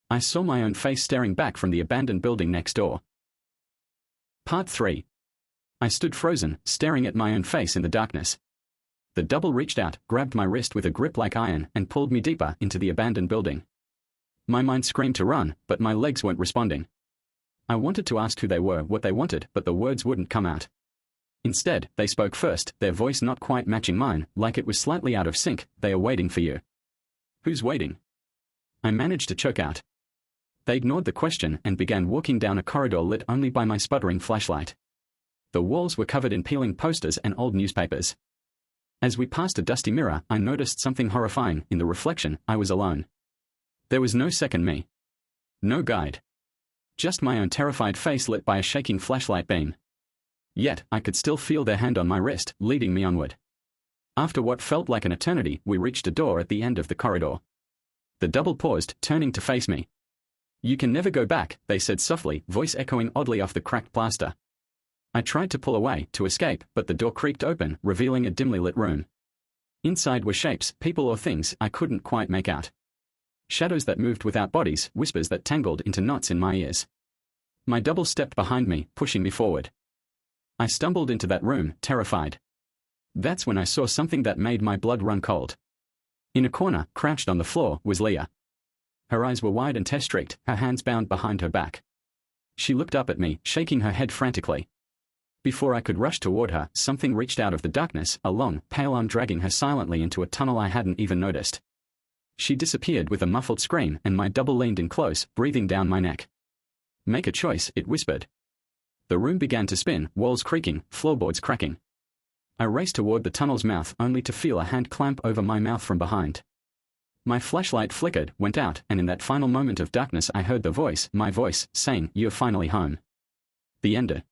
I saw my own face staring back from the abandoned building next door. Part 3. I stood frozen, staring at my own face in the darkness. The double reached out, grabbed my wrist with a grip like iron, and pulled me deeper into the abandoned building. My mind screamed to run, but my legs weren't responding. I wanted to ask who they were, what they wanted, but the words wouldn't come out. Instead, they spoke first, their voice not quite matching mine, like it was slightly out of sync. "They are waiting for you." "Who's waiting?" I managed to choke out. They ignored the question and began walking down a corridor lit only by my sputtering flashlight. The walls were covered in peeling posters and old newspapers. As we passed a dusty mirror, I noticed something horrifying. In the reflection, I was alone. There was no second me. No guide. Just my own terrified face lit by a shaking flashlight beam. Yet, I could still feel their hand on my wrist, leading me onward. After what felt like an eternity, we reached a door at the end of the corridor. The double paused, turning to face me. "You can never go back," they said softly, voice echoing oddly off the cracked plaster. I tried to pull away, to escape, but the door creaked open, revealing a dimly lit room. Inside were shapes, people or things I couldn't quite make out. Shadows that moved without bodies, whispers that tangled into knots in my ears. My double stepped behind me, pushing me forward. I stumbled into that room, terrified. That's when I saw something that made my blood run cold. In a corner, crouched on the floor, was Leah. Her eyes were wide and tear-streaked, her hands bound behind her back. She looked up at me, shaking her head frantically. Before I could rush toward her, something reached out of the darkness, a long, pale arm dragging her silently into a tunnel I hadn't even noticed. She disappeared with a muffled scream, and my double leaned in close, breathing down my neck. "Make a choice," it whispered. The room began to spin, walls creaking, floorboards cracking. I raced toward the tunnel's mouth only to feel a hand clamp over my mouth from behind. My flashlight flickered, went out, and in that final moment of darkness I heard the voice, my voice, saying, "You're finally home." The end.